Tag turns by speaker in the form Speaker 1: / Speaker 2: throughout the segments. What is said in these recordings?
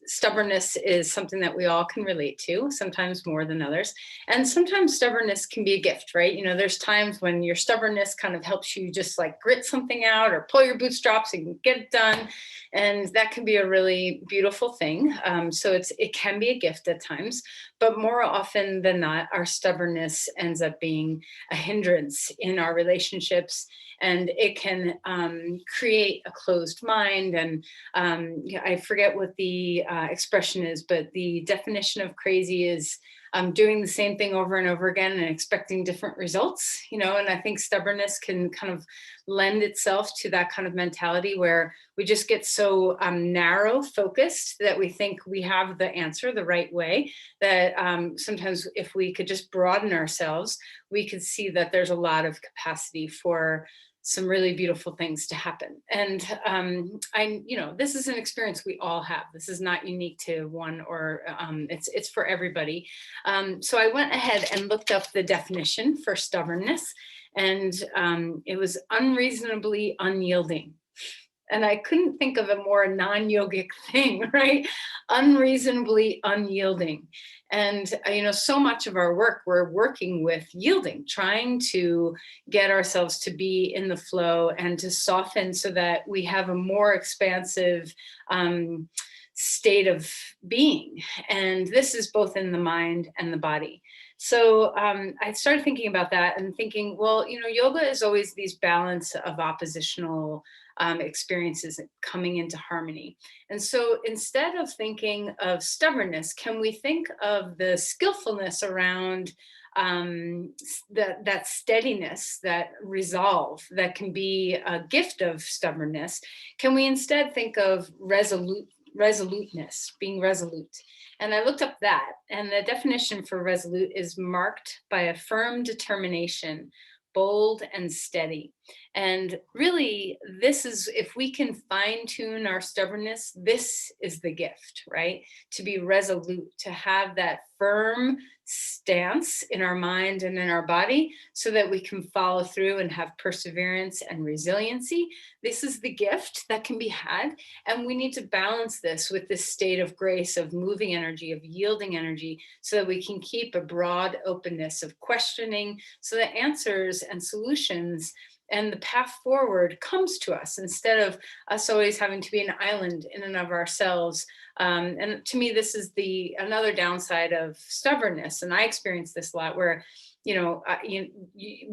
Speaker 1: stubbornness is something that we all can relate to, sometimes more than others. And sometimes stubbornness can be a gift, right? There's times when your stubbornness kind of helps you just like grit something out or pull your bootstraps and get it done. And that can be a really beautiful thing. So it can be a gift at times, but more often than not, our stubbornness ends up being a hindrance in our relationships, and it can create a closed mind. And I forget what the expression is, but the definition of crazy is doing the same thing over and over again and expecting different results, and I think stubbornness can kind of lend itself to that kind of mentality where we just get so narrow focused that we think we have the answer the right way, that sometimes if we could just broaden ourselves, we could see that there's a lot of capacity for some really beautiful things to happen. And this is an experience we all have. This is not unique to one, or it's for everybody. So I went ahead and looked up the definition for stubbornness, and it was unreasonably unyielding. And I couldn't think of a more non-yogic thing, right? Unreasonably unyielding. And, so much of our work, we're working with yielding, trying to get ourselves to be in the flow and to soften so that we have a more expansive state of being. And this is both in the mind and the body. So I started thinking about that and thinking, well, yoga is always these balance of oppositional experiences coming into harmony. And so instead of thinking of stubbornness, can we think of the skillfulness around that steadiness, that resolve that can be a gift of stubbornness? Can we instead think of resoluteness, being resolute? And I looked up that, and the definition for resolute is marked by a firm determination, bold and steady. And really, this is, if we can fine tune our stubbornness, this is the gift, right? To be resolute, to have that firm stance in our mind and in our body so that we can follow through and have perseverance and resiliency. This is the gift that can be had. And we need to balance this with this state of grace, of moving energy, of yielding energy, so that we can keep a broad openness of questioning, so that answers and solutions and the path forward comes to us, instead of us always having to be an island in and of ourselves. And to me, this is another downside of stubbornness. And I experience this a lot, where we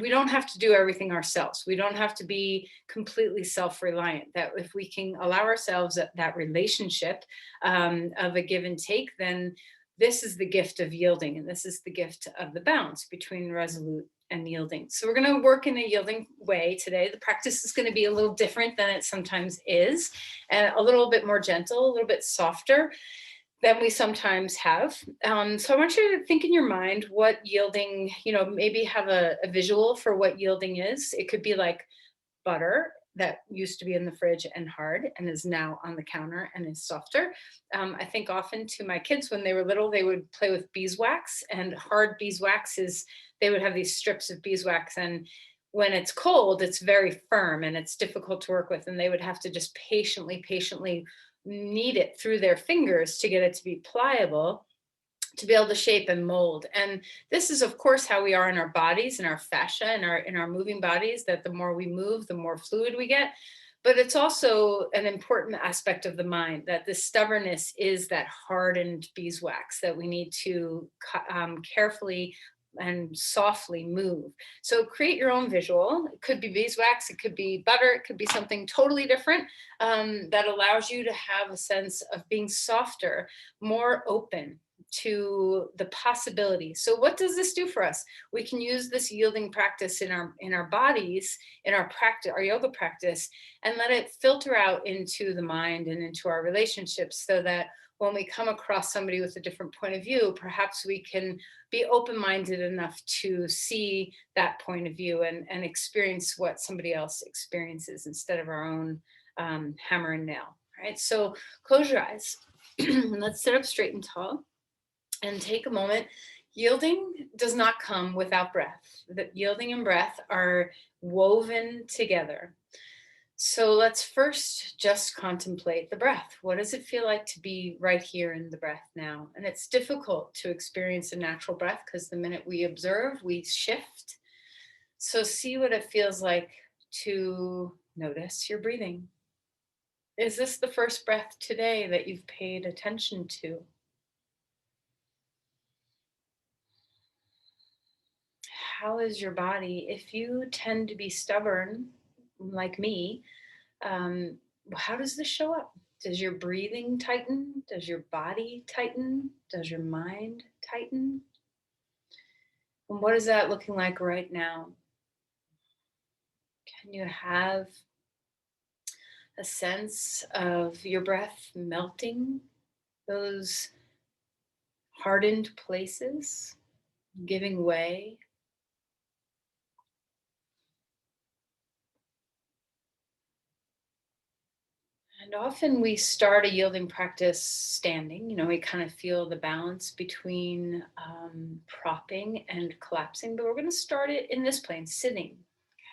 Speaker 1: don't have to do everything ourselves. We don't have to be completely self-reliant. That if we can allow ourselves that relationship of a give and take, then this is the gift of yielding, and this is the gift of the balance between resolute and yielding. So we're going to work in a yielding way today. The practice is going to be a little different than it sometimes is, and a little bit more gentle, a little bit softer than we sometimes have. So I want you to think in your mind what yielding, maybe have a visual for what yielding is. It could be like butter that used to be in the fridge and hard and is now on the counter and is softer. I think often to my kids when they were little, they would play with beeswax, and hard beeswax they would have these strips of beeswax, and when it's cold, it's very firm and it's difficult to work with. And they would have to just patiently knead it through their fingers to get it to be pliable, to be able to shape and mold. And this is, of course, how we are in our bodies, in our fascia, in our moving bodies, that the more we move, the more fluid we get. But it's also an important aspect of the mind, that the stubbornness is that hardened beeswax that we need to carefully and softly move. So create your own visual. It could be beeswax, it could be butter, it could be something totally different that allows you to have a sense of being softer, more open to the possibility. So what does this do for us? We can use this yielding practice in our bodies, in our practice, our yoga practice, and let it filter out into the mind and into our relationships, so that when we come across somebody with a different point of view, perhaps we can be open-minded enough to see that point of view and experience what somebody else experiences instead of our own hammer and nail. All right, so close your eyes. Let's sit up straight and tall and take a moment. Yielding does not come without breath. That yielding and breath are woven together. So let's first just contemplate the breath. What does it feel like to be right here in the breath now? And it's difficult to experience a natural breath because the minute we observe, we shift. So see what it feels like to notice your breathing. Is this the first breath today that you've paid attention to? How is your body? If you tend to be stubborn, like me, um, how does this show up? Does your breathing tighten? Does your body tighten? Does your mind tighten? And what is that looking like right now? Can you have a sense of your breath melting those hardened places, giving way? And often we start a yielding practice standing. We kind of feel the balance between propping and collapsing, but we're going to start it in this plane, sitting.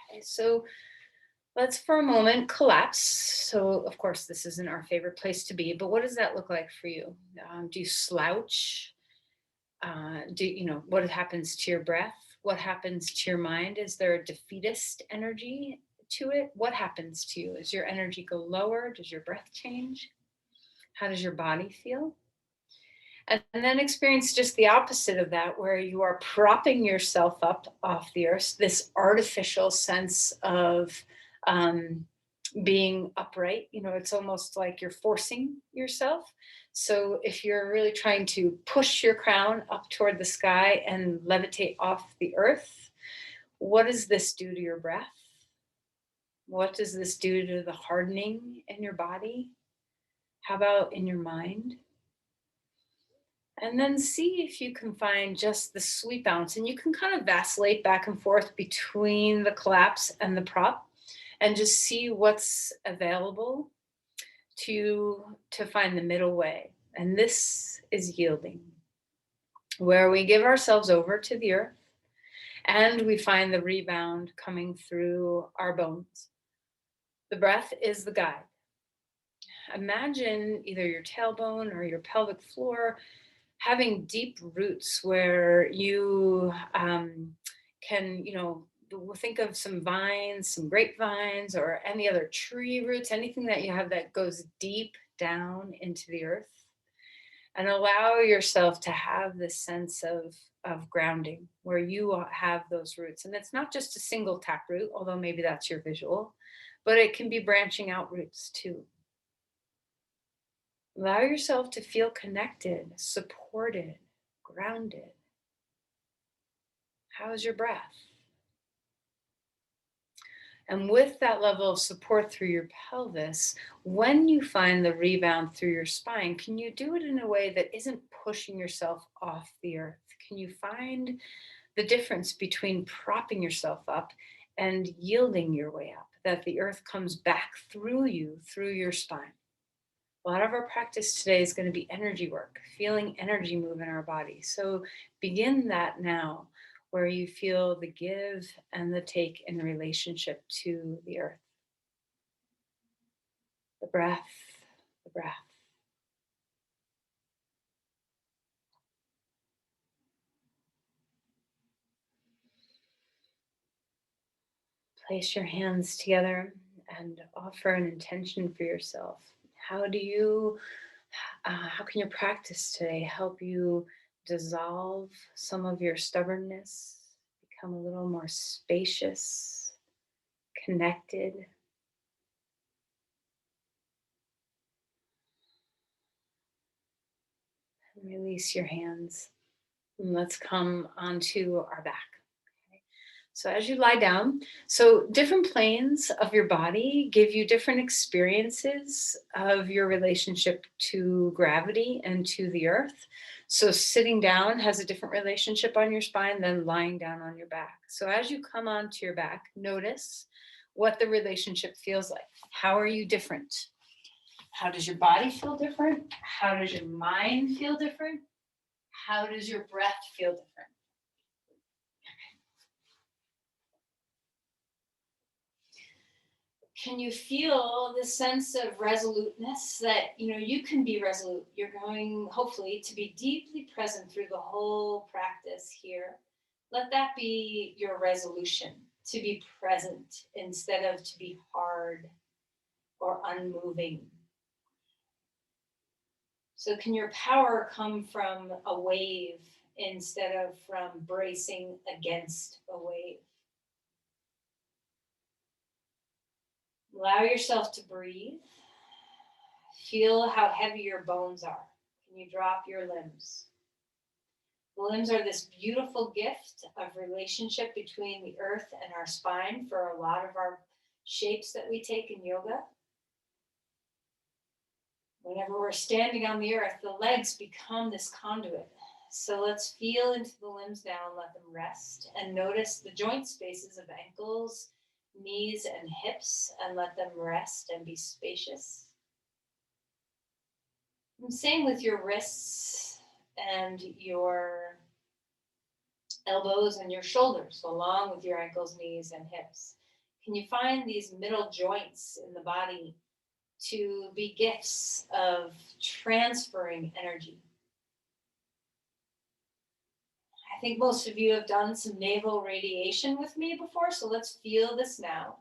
Speaker 1: Okay, so let's for a moment collapse. So, of course, this isn't our favorite place to be, but what does that look like for you? Do you slouch? What happens to your breath? What happens to your mind? Is there a defeatist energy to it? What happens to you? Does your energy go lower? Does your breath change? How does your body feel? And then experience just the opposite of that, where you are propping yourself up off the earth, this artificial sense of being upright. It's almost like you're forcing yourself. So if you're really trying to push your crown up toward the sky and levitate off the earth, what does this do to your breath? What does this do to the hardening in your body? How about in your mind? And then see if you can find just the sweet bounce. And you can kind of vacillate back and forth between the collapse and the prop and just see what's available to find the middle way. And this is yielding, where we give ourselves over to the earth and we find the rebound coming through our bones. The breath is the guide. Imagine either your tailbone or your pelvic floor having deep roots where you can, think of some vines, some grapevines, or any other tree roots, anything that you have that goes deep down into the earth. And allow yourself to have this sense of grounding where you have those roots. And it's not just a single tap root, although maybe that's your visual, but it can be branching out roots too. Allow yourself to feel connected, supported, grounded. How is your breath? And with that level of support through your pelvis, when you find the rebound through your spine, can you do it in a way that isn't pushing yourself off the earth? Can you find the difference between propping yourself up and yielding your way up, that the earth comes back through you, through your spine? A lot of our practice today is going to be energy work, feeling energy move in our body. So begin that now, where you feel the give and the take in relationship to the earth. The breath, the breath. Place your hands together and offer an intention for yourself. How can your practice today help you dissolve some of your stubbornness, become a little more spacious, connected? And release your hands. And let's come onto our back. Okay. So as you lie down, so different planes of your body give you different experiences of your relationship to gravity and to the earth. So sitting down has a different relationship on your spine than lying down on your back. So as you come onto your back, notice what the relationship feels like. How are you different? How does your body feel different? How does your mind feel different? How does your breath feel different? Can you feel this sense of resoluteness that, you can be resolute? You're going, hopefully, to be deeply present through the whole practice here. Let that be your resolution, to be present instead of to be hard or unmoving. So can your power come from a wave instead of from bracing against a wave? Allow yourself to breathe. Feel how heavy your bones are. Can you drop your limbs? The limbs are this beautiful gift of relationship between the earth and our spine for a lot of our shapes that we take in yoga. Whenever we're standing on the earth, the legs become this conduit. So let's feel into the limbs now and let them rest. And notice the joint spaces of ankles, knees, and hips, and let them rest and be spacious. And same with your wrists and your elbows and your shoulders, along with your ankles, knees, and hips. Can you find these middle joints in the body to be gifts of transferring energy? I think most of you have done some navel radiation with me before, so let's feel this now,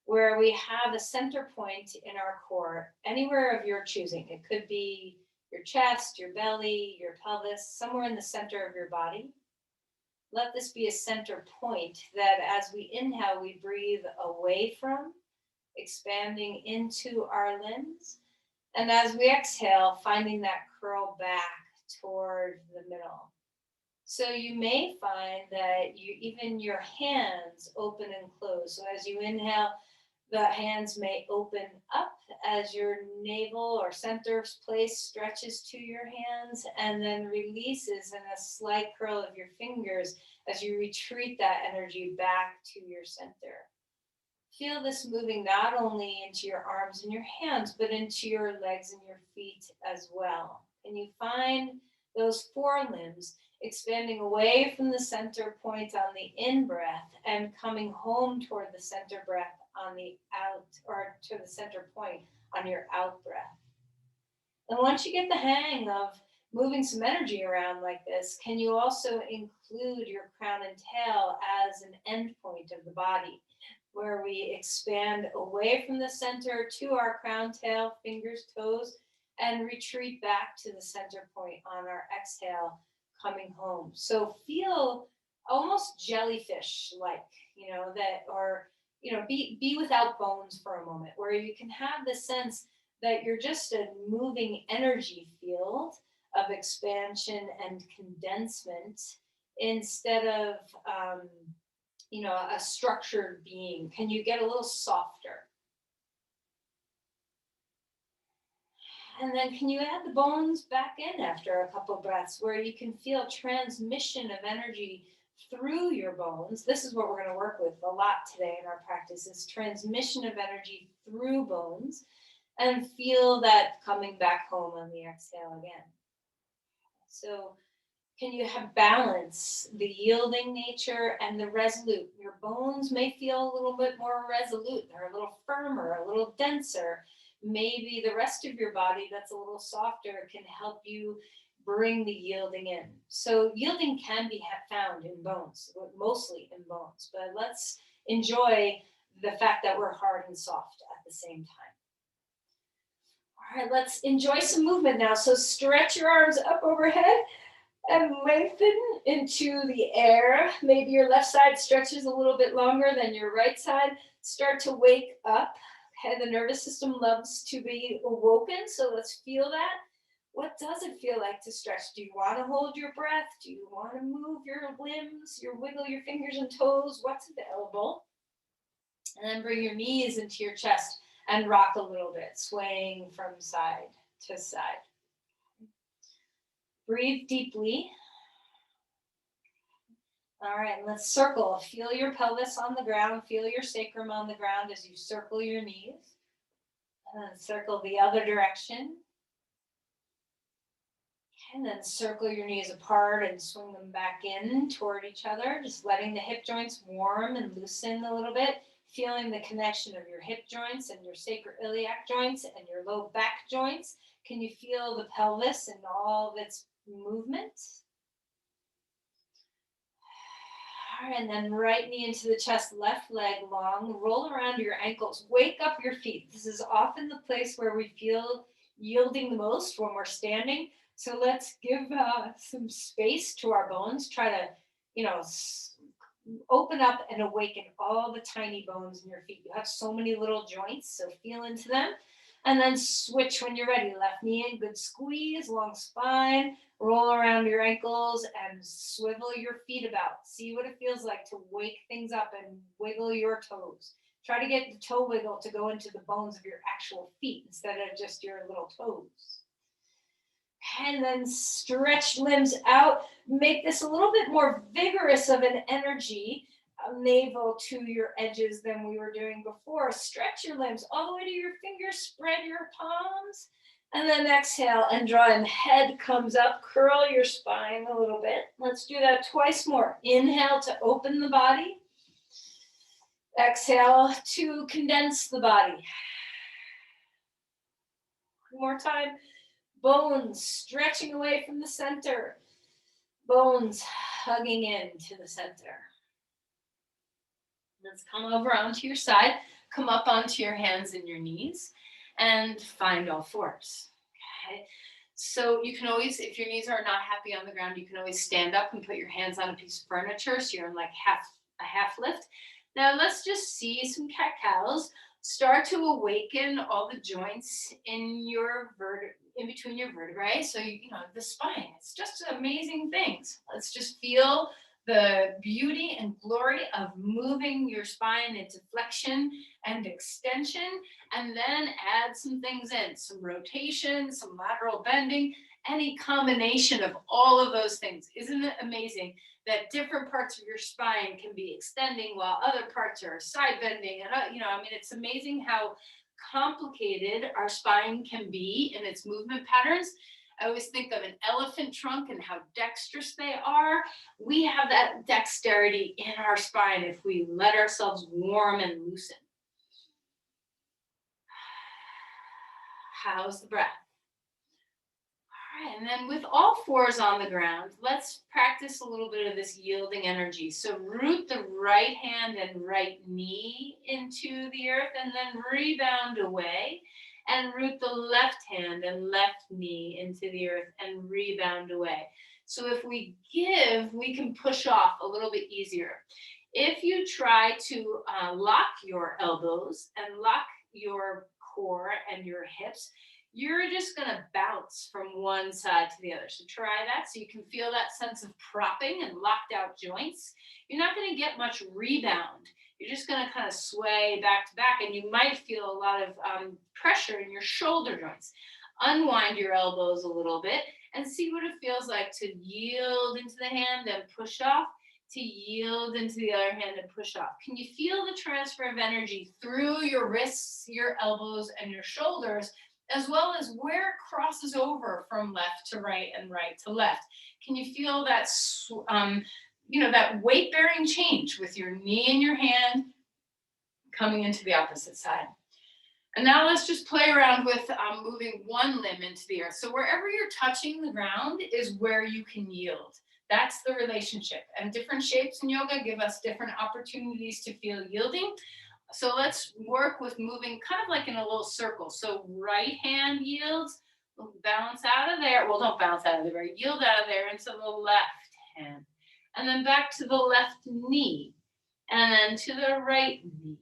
Speaker 1: where we have a center point in our core, anywhere of your choosing. It could be your chest, your belly, your pelvis, somewhere in the center of your body. Let this be a center point that as we inhale, we breathe away from, expanding into our limbs. And as we exhale, finding that curl back toward the middle. So you may find that even your hands open and close. So as you inhale, the hands may open up as your navel or center place stretches to your hands and then releases in a slight curl of your fingers as you retreat that energy back to your center. Feel this moving not only into your arms and your hands, but into your legs and your feet as well. And you find those forelimbs expanding away from the center point on the in-breath and coming home toward the center breath on the out, or to the center point on your out breath. And once you get the hang of moving some energy around like this, can you also include your crown and tail as an end point of the body, where we expand away from the center to our crown, tail, fingers, toes, and retreat back to the center point on our exhale, coming home. So feel almost jellyfish-like, be without bones for a moment, where you can have the sense that you're just a moving energy field of expansion and condensement instead of, a structured being. Can you get a little softer? And then can you add the bones back in after a couple breaths, where you can feel transmission of energy through your bones? This is what we're going to work with a lot today in our practice, is transmission of energy through bones, and feel that coming back home on the exhale again. So can you have balance, the yielding nature and the resolute? Your bones may feel a little bit more resolute. They're a little firmer, a little denser. Maybe the rest of your body that's a little softer can help you bring the yielding in. So yielding can be found in bones, mostly in bones, but let's enjoy the fact that we're hard and soft at the same time. All right, let's enjoy some movement now. So stretch your arms up overhead and lengthen into the air. Maybe your left side stretches a little bit longer than your right side. Start to wake up. Okay, the nervous system loves to be awoken, so let's feel that. What does it feel like to stretch? Do you want to hold your breath? Do you want to move your limbs, wiggle your fingers and toes? What's available? And then bring your knees into your chest and rock a little bit, swaying from side to side. Breathe deeply. All right, let's circle. Feel your pelvis on the ground. Feel your sacrum on the ground as you circle your knees. And then circle the other direction. And then circle your knees apart and swing them back in toward each other, just letting the hip joints warm and loosen a little bit.
Speaker 2: feeling the connection of your hip joints and your sacroiliac joints and your low back joints. Can you feel the pelvis and all of its movement? All right, and then right knee into the chest, left leg long, roll around your ankles, wake up your feet. This is often the place where we feel yielding the most when we're standing. So let's give some space to our bones. Try to, open up and awaken all the tiny bones in your feet. You have so many little joints, so feel into them. And then switch when you're ready. Left knee in, good squeeze, long spine. Roll around your ankles and swivel your feet about. See what it feels like to wake things up and wiggle your toes. Try to get the toe wiggle to go into the bones of your actual feet instead of just your little toes. And then stretch limbs out. Make this a little bit more vigorous of an energy, navel to your edges than we were doing before. Stretch your limbs all the way to your fingers. Spread your palms. And then exhale and draw in. Head comes up. Curl your spine a little bit. Let's do that twice more. Inhale to open the body. Exhale to condense the body. One more time. Bones stretching away from the center. Bones hugging into the center. Let's come over onto your side. Come up onto your hands and your knees and find all fours. Okay. So you can always, if your knees are not happy on the ground, you can always stand up and put your hands on a piece of furniture. So you're in like a half lift. Now let's just see some cat-cows. Start to awaken all the joints in your in between your vertebrae. So the spine, it's just amazing things. Let's just feel the beauty and glory of moving your spine into flexion and extension, and then add some things in, some rotation, some lateral bending, any combination of all of those things. Isn't it amazing that different parts of your spine can be extending while other parts are side bending? And it's amazing how complicated our spine can be in its movement patterns. I always think of an elephant trunk and how dexterous they are. We have that dexterity in our spine if we let ourselves warm and loosen. How's the breath? All right, and then with all fours on the ground, let's practice a little bit of this yielding energy. So root the right hand and right knee into the earth and then rebound away. And root the left hand and left knee into the earth and rebound away. So if we give, we can push off a little bit easier. If you try to lock your elbows and lock your core and your hips, you're just going to bounce from one side to the other. So try that so you can feel that sense of propping and locked out joints. You're not going to get much rebound. You're just going to kind of sway back to back, and you might feel a lot of pressure in your shoulder joints. Unwind your elbows a little bit and see what it feels like to yield into the hand and push off, to yield into the other hand and push off. Can you feel the transfer of energy through your wrists, your elbows, and your shoulders, as well as where it crosses over from left to right and right to left? Can you feel that that weight-bearing change with your knee and your hand coming into the opposite side? And now let's just play around with moving one limb into the earth. So wherever you're touching the ground is where you can yield. That's the relationship. And different shapes in yoga give us different opportunities to feel yielding. So let's work with moving kind of like in a little circle. So right hand yields, bounce out of there. Well, don't bounce out of there, yield out of there into the left hand. And then back to the left knee, and then to the right knee,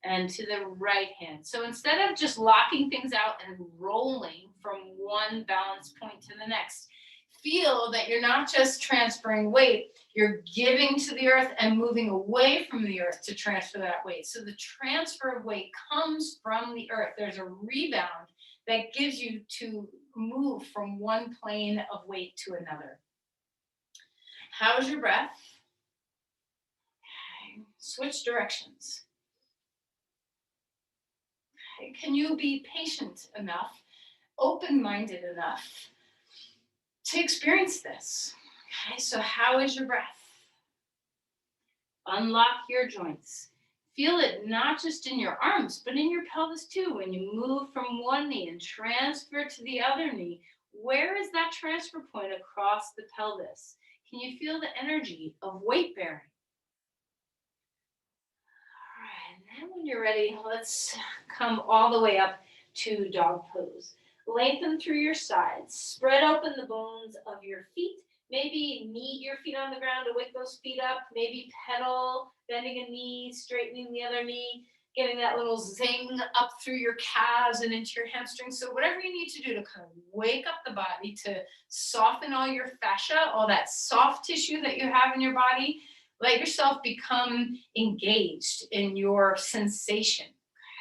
Speaker 2: and to the right hand. So instead of just locking things out and rolling from one balance point to the next, feel that you're not just transferring weight, you're giving to the earth and moving away from the earth to transfer that weight. So the transfer of weight comes from the earth. There's a rebound that gives you to move from one plane of weight to another. How's your breath? Okay. Switch directions. Okay. Can you be patient enough, open-minded enough to experience this? Okay, so how is your breath? Unlock your joints. Feel it not just in your arms, but in your pelvis too. When you move from one knee and transfer to the other knee, where is that transfer point across the pelvis? Can you feel the energy of weight bearing? All right, and then when you're ready, let's come all the way up to dog pose. Lengthen through your sides. Spread open the bones of your feet. Maybe knead your feet on the ground to wake those feet up. Maybe pedal, bending a knee, straightening the other knee, getting that little zing up through your calves and into your hamstrings. So whatever you need to do to kind of wake up the body, to soften all your fascia, all that soft tissue that you have in your body, let yourself become engaged in your sensation.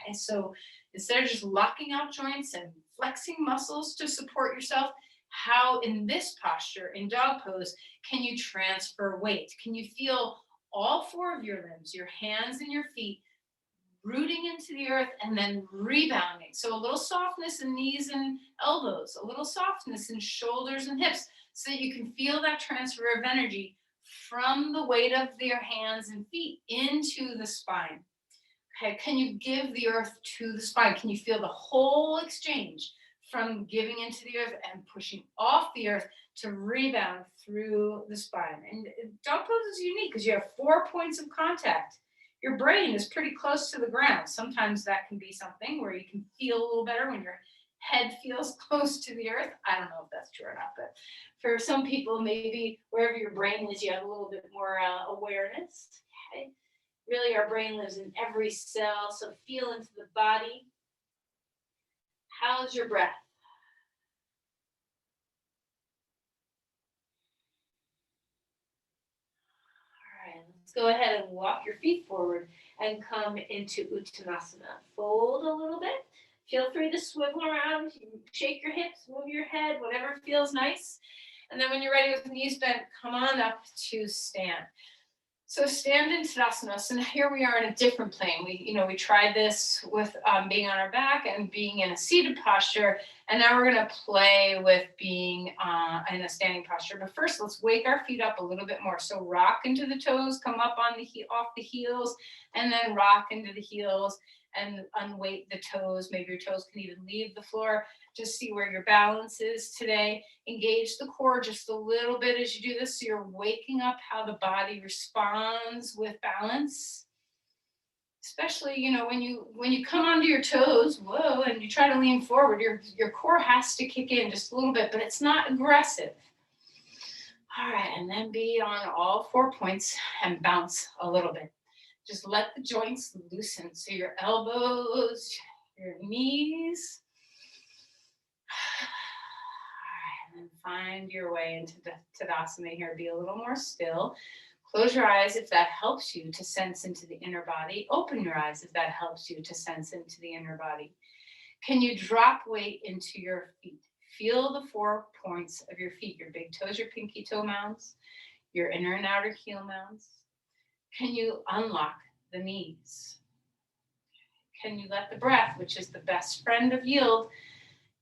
Speaker 2: Okay, so instead of just locking out joints and flexing muscles to support yourself, how in this posture, in dog pose, can you transfer weight? Can you feel all four of your limbs, your hands and your feet, rooting into the earth and then rebounding? So a little softness in knees and elbows, a little softness in shoulders and hips, so that you can feel that transfer of energy from the weight of your hands and feet into the spine. Okay, can you give the earth to the spine? Can you feel the whole exchange from giving into the earth and pushing off the earth to rebound through the spine? And dog pose is unique because you have 4 points of contact. Your brain is pretty close to the ground. Sometimes that can be something where you can feel a little better when your head feels close to the earth. I don't know if that's true or not, but for some people, maybe wherever your brain is, you have a little bit more awareness. Okay. Really, our brain lives in every cell, so feel into the body. How's your breath? All right, let's go ahead and walk your feet forward and come into Uttanasana. Fold a little bit. Feel free to swivel around, shake your hips, move your head, whatever feels nice. And then when you're ready with the knees bent, come on up to stand. So stand in Tadasana. So here we are in a different plane. We tried this with being on our back and being in a seated posture, and now we're going to play with being in a standing posture. But first, let's wake our feet up a little bit more. So rock into the toes, come up on off the heels, and then rock into the heels and unweight the toes. Maybe your toes can even leave the floor. Just see where your balance is today. Engage the core just a little bit as you do this, so you're waking up how the body responds with balance. Especially, when you come onto your toes, whoa, and you try to lean forward, your core has to kick in just a little bit, but it's not aggressive. All right, and then be on all 4 points and bounce a little bit. Just let the joints loosen. So your elbows, your knees. All right, and then find your way into Tadasana here. Be a little more still. Close your eyes if that helps you to sense into the inner body. Open your eyes if that helps you to sense into the inner body. Can you drop weight into your feet? Feel the 4 points of your feet, your big toes, your pinky toe mounds, your inner and outer heel mounds. Can you unlock the knees? Can you let the breath, which is the best friend of yield,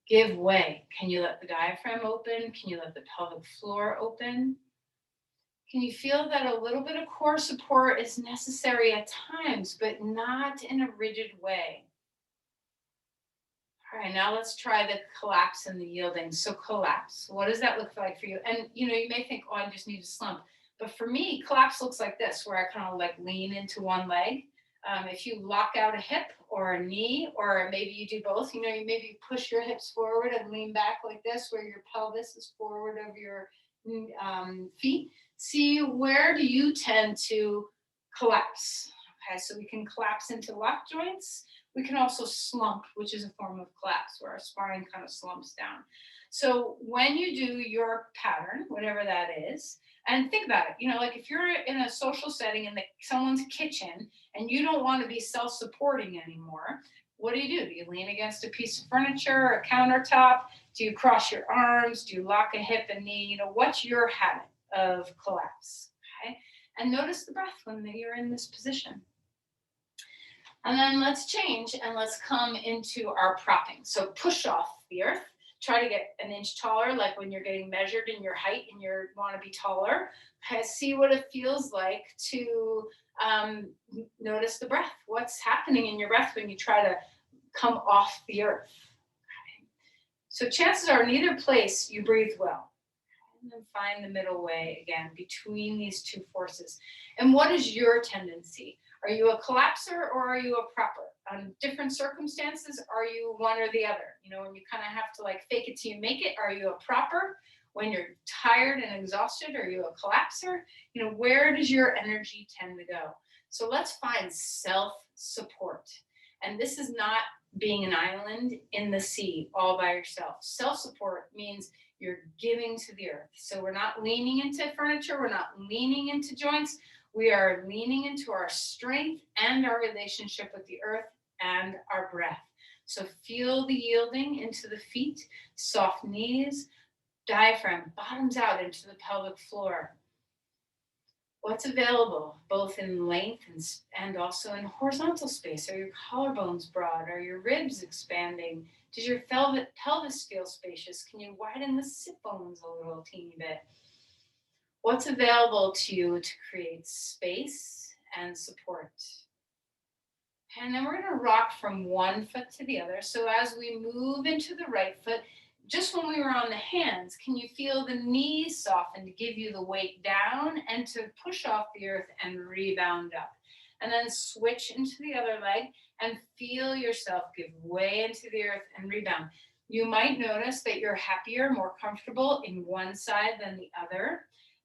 Speaker 2: give way? Can you let the diaphragm open? Can you let the pelvic floor open? Can you feel that a little bit of core support is necessary at times, but not in a rigid way? All right, now let's try the collapse and the yielding. So collapse, what does that look like for you? And you may think, oh, I just need to slump. But for me, collapse looks like this, where I kind of like lean into one leg. If you lock out a hip or a knee, or maybe you do both, you maybe push your hips forward and lean back like this, where your pelvis is forward of your feet. See, where do you tend to collapse? Okay, so we can collapse into lock joints. We can also slump, which is a form of collapse, where our spine kind of slumps down. So when you do your pattern, whatever that is, and think about it, like if you're in a social setting in someone's kitchen and you don't want to be self-supporting anymore, what do? Do you lean against a piece of furniture, a countertop? Do you cross your arms? Do you lock a hip and knee? What's your habit of collapse? Okay, and notice the breath when you're in this position. And then let's change and let's come into our propping. So push off the earth.
Speaker 1: try to get an inch taller, like when you're getting measured in your height and you want to be taller. See what it feels like to notice the breath. What's happening in your breath when you try to come off the earth? So chances are in either place you breathe well. And then find the middle way again between these two forces. And what is your tendency? Are you a collapser or are you a propper? On different circumstances, are you one or the other? You know, when you kind of have to like fake it till you make it, are you a propper? When you're tired and exhausted, are you a collapser? You know, where does your energy tend to go? So let's find self-support. And this is not being an island in the sea all by yourself. Self-support means you're giving to the earth. So we're not leaning into furniture. We're not leaning into joints. We are leaning into our strength and our relationship with the earth and our breath. So feel the yielding into the feet, soft knees, diaphragm bottoms out into the pelvic floor. What's available both in length and also in horizontal space? Are your collarbones broad? Are your ribs expanding? Does your pelvis feel spacious? Can you widen the sit bones a little teeny bit? What's available to you to create space and support? And then we're going to rock from one foot to the other. So as we move into the right foot, just when we were on the hands, can you feel the knees soften to give you the weight down and to push off the earth and rebound up? And then switch into the other leg and feel yourself give way into the earth and rebound. You might notice that you're happier, more comfortable in one side than the other.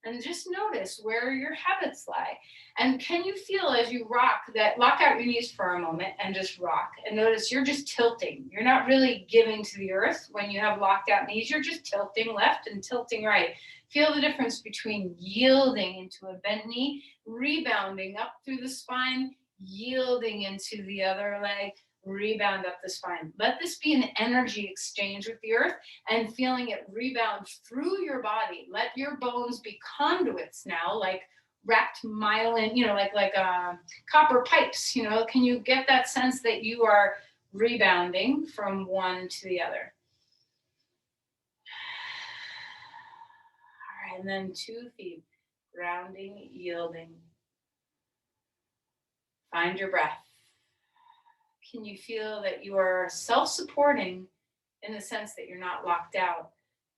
Speaker 1: And just notice where your habits lie. And can you feel as you rock that, lock out your knees for a moment and just rock. And notice you're just tilting. You're not really giving to the earth when you have locked out knees. You're just tilting left and tilting right. Feel the difference between yielding into a bent knee, rebounding up through the spine, yielding into the other leg, rebound up the spine. Let this be an energy exchange with the earth and feeling it rebound through your body. Let your bones be conduits now, like wrapped myelin, you know, like copper pipes, you know. Can you get that sense that you are rebounding from one to the other? All right, and then 2 feet, grounding, yielding. Find your breath. Can you feel that you are self-supporting in the sense that you're not locked out,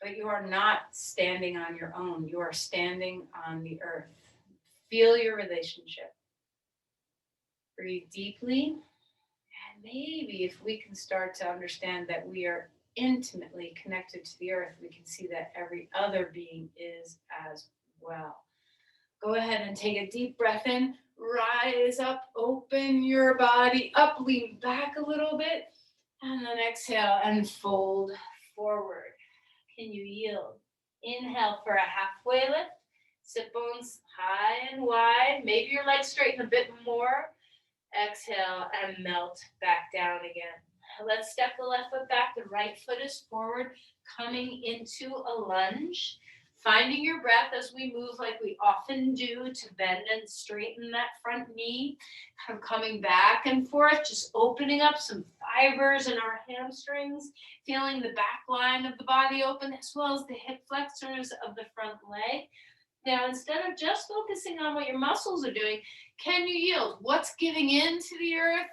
Speaker 1: but you are not standing on your own. You are standing on the earth. Feel your relationship. Breathe deeply. And maybe if we can start to understand that we are intimately connected to the earth, we can see that every other being is as well. Go ahead and take a deep breath in. Rise up, open your body up, lean back a little bit, and then exhale and fold forward. Can you yield? Inhale for a halfway lift. Sit bones high and wide. Maybe your legs straighten a bit more. Exhale and melt back down again. Let's step the left foot back. The right foot is forward, coming into a lunge. Finding your breath as we move like we often do to bend and straighten that front knee. Kind of coming back and forth, just opening up some fibers in our hamstrings. Feeling the back line of the body open as well as the hip flexors of the front leg. Now, instead of just focusing on what your muscles are doing, can you yield? What's giving in to the earth?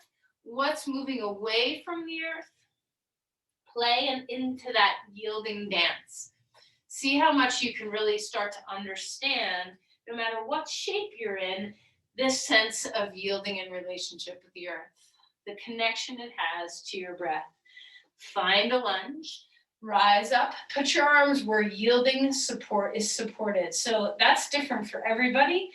Speaker 1: What's moving away from the earth? Play and into that yielding dance. See how much you can really start to understand, no matter what shape you're in, this sense of yielding in relationship with the earth, the connection it has to your breath. Find a lunge, rise up, put your arms where yielding support is supported. So that's different for everybody.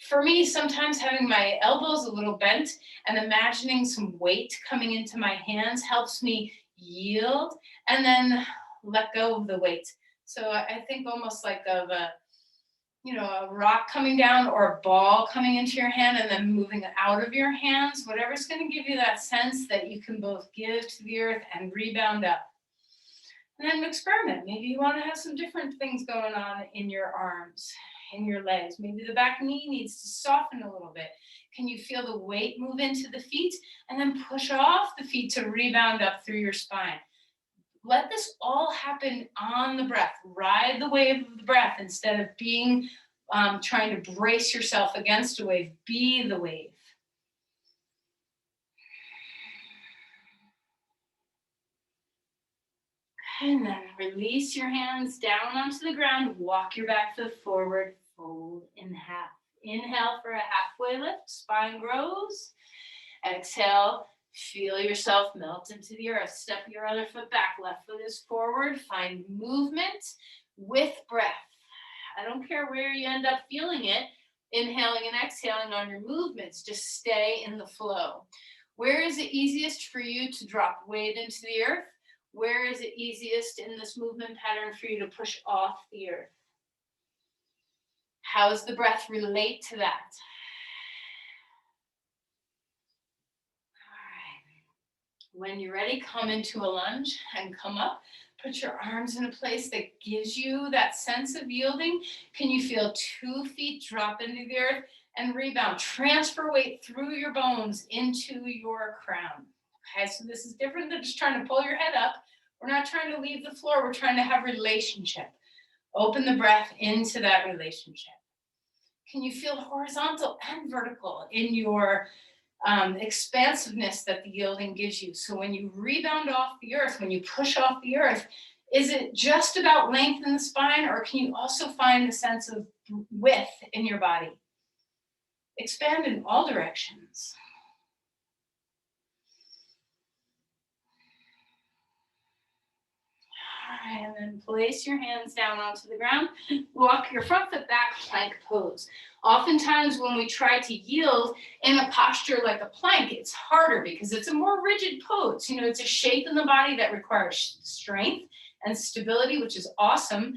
Speaker 1: For me, sometimes having my elbows a little bent and imagining some weight coming into my hands helps me yield and then let go of the weight. So I think almost like of a rock coming down or a ball coming into your hand and then moving out of your hands, whatever's going to give you that sense that you can both give to the earth and rebound up. And then experiment. Maybe you want to have some different things going on in your arms, in your legs. Maybe the back knee needs to soften a little bit. Can you feel the weight move into the feet and then push off the feet to rebound up through your spine?
Speaker 2: Let this all happen on the breath. Ride the wave of the breath instead of being trying to brace yourself against a wave. Be the wave. And then release your hands down onto the ground. Walk your back foot forward. Fold in half. Inhale for a halfway lift. Spine grows. Exhale. Feel yourself melt into the earth. Step your other foot back. Left foot is forward. Find movement with breath. I don't care where you end up feeling it. Inhaling and exhaling on your movements. Just stay in the flow. Where is it easiest for you to drop weight into the earth? Where is it easiest in this movement pattern for you to push off the earth? How does the breath relate to that? When you're ready, come into a lunge and come up. Put your arms in a place that gives you that sense of yielding. Can you feel 2 feet drop into the earth and rebound? Transfer weight through your bones into your crown. Okay, so this is different than just trying to pull your head up. We're not trying to leave the floor. We're trying to have relationship. Open the breath into that relationship. Can you feel horizontal and vertical in your expansiveness that the yielding gives you? So when you rebound off the earth, when you push off the earth, is it just about length in the spine, or can you also find a sense of width in your body? Expand in all directions. All right, and then place your hands down onto the ground. Walk your front foot back, plank pose. Oftentimes when we try to yield in a posture like a plank, it's harder because it's a more rigid pose. You know, it's a shape in the body that requires strength and stability, which is awesome.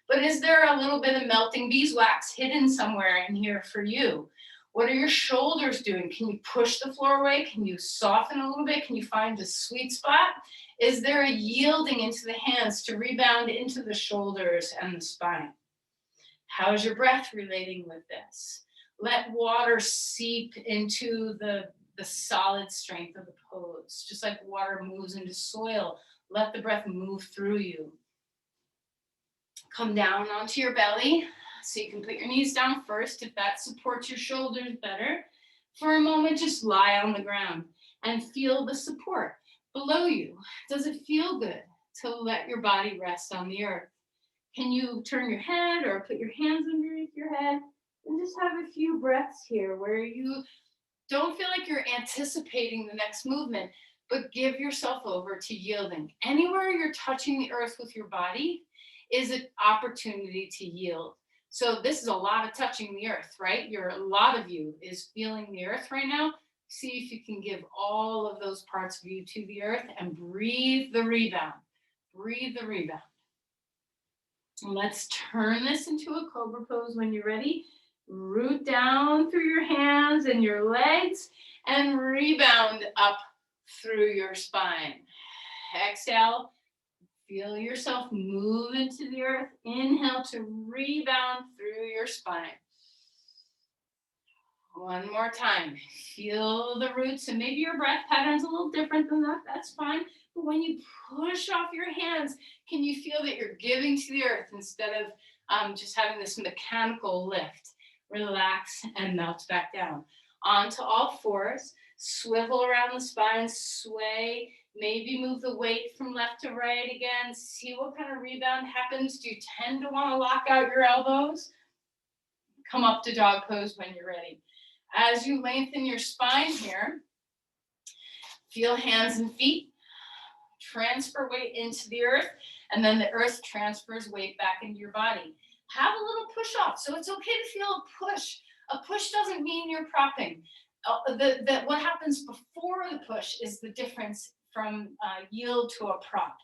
Speaker 2: But is there a little bit of melting beeswax hidden somewhere in here for you? What are your shoulders doing? Can you push the floor away? Can you soften a little bit? Can you find the sweet spot? Is there a yielding into the hands to rebound into the shoulders and the spine? How's your breath relating with this? Let water seep into the solid strength of the pose. Just like water moves into soil, let the breath move through you. Come down onto your belly. So you can put your knees down first if that supports your shoulders better. For a moment, just lie on the ground and feel the support below you. Does it feel good to let your body rest on the earth? Can you turn your head or put your hands underneath your head and just have a few breaths here where you don't feel like you're anticipating the next movement, but give yourself over to yielding. Anywhere you're touching the earth with your body is an opportunity to yield. So this is a lot of touching the earth, right? A lot of you is feeling the earth right now. See if you can give all of those parts of you to the earth and breathe the rebound. Breathe the rebound. And let's turn this into a cobra pose when you're ready. Root down through your hands and your legs and rebound up through your spine. Exhale. Feel yourself move into the earth. Inhale to rebound through your spine. One more time. Feel the roots, and maybe your breath pattern's a little different than that. That's fine. But when you push off your hands, can you feel that you're giving to the earth instead of just having this mechanical lift? Relax and melt back down. Onto all fours. Swivel around the spine. Sway. Maybe move the weight from left to right again. See what kind of rebound happens. Do you tend to want to lock out your elbows? Come up to dog pose when you're ready. As you lengthen your spine here, feel hands and feet. Transfer weight into the earth, and then the earth transfers weight back into your body. Have a little push off. So it's okay to feel a push. A push doesn't mean you're propping. What happens before the push is the difference from yield to a prop.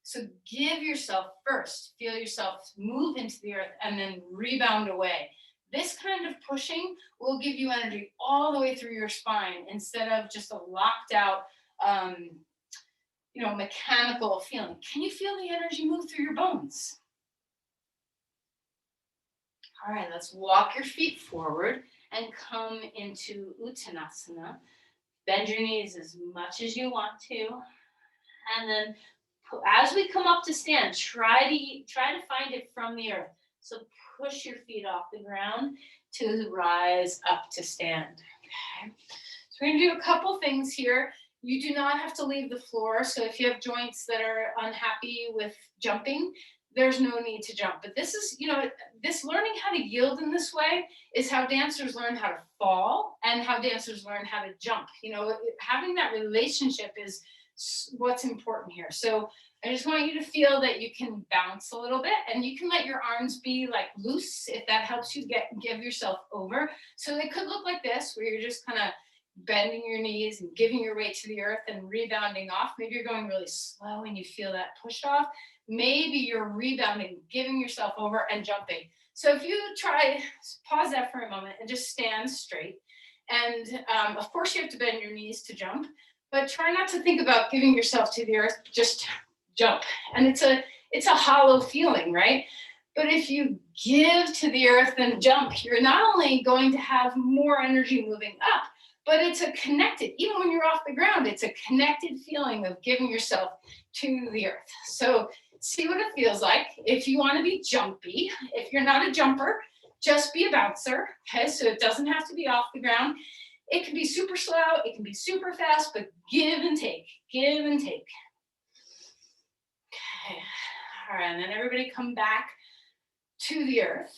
Speaker 2: So give yourself first, feel yourself move into the earth and then rebound away. This kind of pushing will give you energy all the way through your spine instead of just a locked out, mechanical feeling. Can you feel the energy move through your bones? All right, let's walk your feet forward and come into Uttanasana. Bend your knees as much as you want to, and then As we come up to stand, try to find it from the earth. So push your feet off the ground to rise up to stand. Okay. So we're going to do a couple things here. You do not have to leave the floor. So if you have joints that are unhappy with jumping, there's no need to jump. But this is, this learning how to yield in this way is how dancers learn how to fall and how dancers learn how to jump. Having that relationship is what's important here. So I just want you to feel that you can bounce a little bit, and you can let your arms be like loose if that helps you give yourself over. So they could look like this, where you're just kind of bending your knees and giving your weight to the earth and rebounding off. Maybe you're going really slow and you feel that push off. Maybe you're rebounding, giving yourself over and jumping. So if you try, pause that for a moment and just stand straight. And of course you have to bend your knees to jump, but try not to think about giving yourself to the earth, just jump. And it's a hollow feeling, right? But if you give to the earth and jump, you're not only going to have more energy moving up, but it's a connected, even when you're off the ground, it's a connected feeling of giving yourself to the earth. So see what it feels like. If you want to be jumpy, if you're not a jumper, just be a bouncer, okay? So it doesn't have to be off the ground. It can be super slow, it can be super fast, but give and take, give and take. Okay, all right, and then everybody come back to the earth,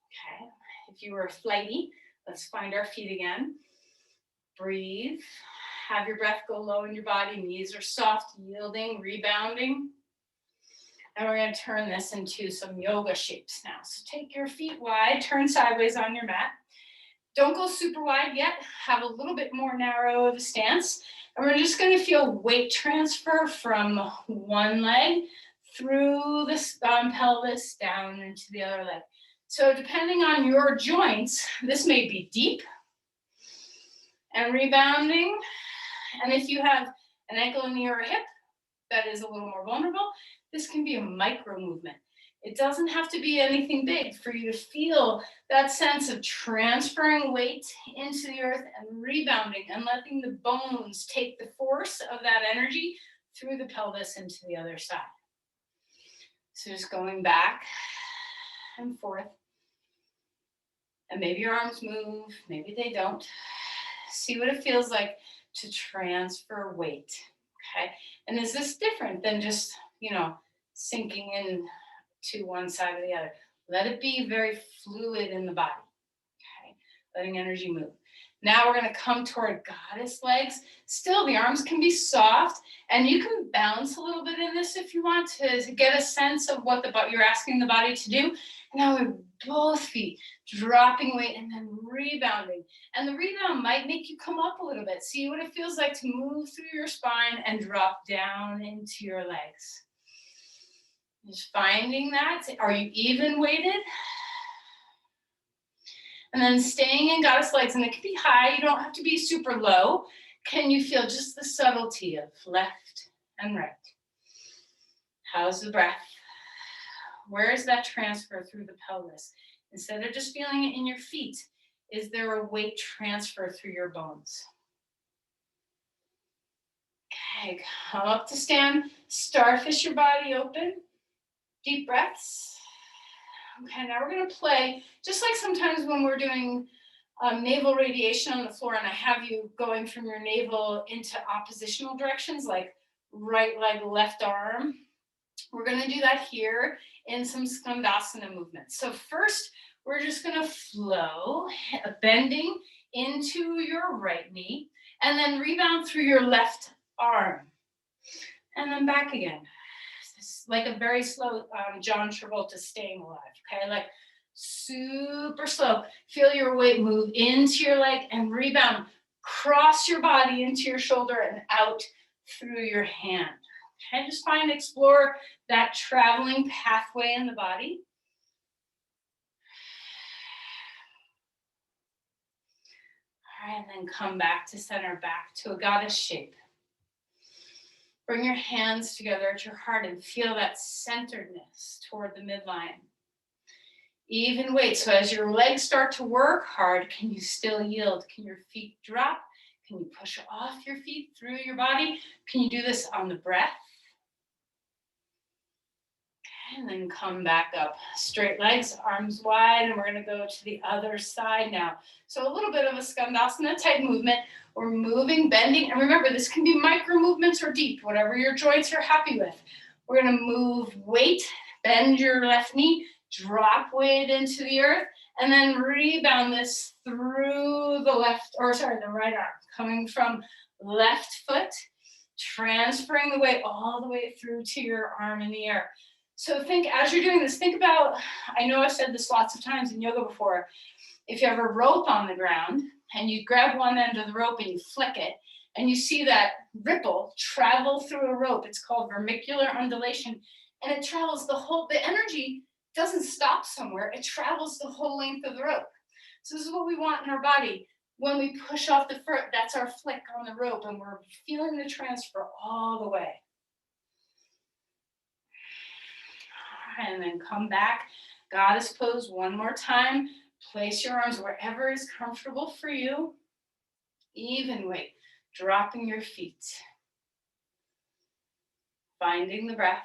Speaker 2: okay? If you were flighty, let's find our feet again. Breathe, have your breath go low in your body, knees are soft, yielding, rebounding. And we're going to turn this into some yoga shapes now. So take your feet wide, turn sideways on your mat. Don't go super wide yet, have a little bit more narrow of a stance. And we're just going to feel weight transfer from one leg through the pelvis down into the other leg. So depending on your joints, this may be deep and rebounding. And if you have an ankle, knee, or a hip that is a little more vulnerable, this can be a micro movement. It doesn't have to be anything big for you to feel that sense of transferring weight into the earth and rebounding and letting the bones take the force of that energy through the pelvis into the other side. So just going back and forth. And maybe your arms move, maybe they don't. See what it feels like to transfer weight, okay? And is this different than just, sinking in to one side or the other? Let it be very fluid in the body, okay? Letting energy move. Now we're going to come toward goddess legs. Still, the arms can be soft, and you can bounce a little bit in this if you want to get a sense of what you're asking the body to do. Now with both feet, dropping weight and then rebounding. And the rebound might make you come up a little bit. See what it feels like to move through your spine and drop down into your legs. Just finding that. Are you even weighted? And then staying in goddess legs, and it can be high, you don't have to be super low. Can you feel just the subtlety of left and right? How's the breath? Where is that transfer through the pelvis? Instead of just feeling it in your feet, is there a weight transfer through your bones? Okay, come up to stand, starfish your body open, deep breaths. Okay, now we're going to play, just like sometimes when we're doing navel radiation on the floor and I have you going from your navel into oppositional directions, like right leg, left arm. We're going to do that here in some Skandasana movements. So first, we're just going to flow, bending into your right knee, and then rebound through your left arm. And then back again. It's like a very slow John Travolta Staying Alive, okay? Like super slow. Feel your weight move into your leg and rebound. Cross your body into your shoulder and out through your hand. Okay, just explore that traveling pathway in the body. All right, and then come back to center, back to a goddess shape. Bring your hands together at your heart and feel that centeredness toward the midline. Even weight, so as your legs start to work hard, can you still yield? Can your feet drop? Can you push off your feet through your body? Can you do this on the breath? And then come back up. Straight legs, arms wide, and we're going to go to the other side now. So a little bit of a Skandasana type movement. We're moving, bending, and remember, this can be micro movements or deep, whatever your joints are happy with. We're going to move weight, bend your left knee, drop weight into the earth, and then rebound this through the right arm, coming from left foot, transferring the weight all the way through to your arm in the air. So think, as you're doing this, think about, I know I've said this lots of times in yoga before, if you have a rope on the ground and you grab one end of the rope and you flick it, and you see that ripple travel through a rope, it's called vermicular undulation, and it travels the energy doesn't stop somewhere, it travels the whole length of the rope. So this is what we want in our body. When we push off the foot, that's our flick on the rope, and we're feeling the transfer all the way. And then come back, goddess pose one more time. Place your arms wherever is comfortable for you. Even weight, dropping your feet. Finding the breath.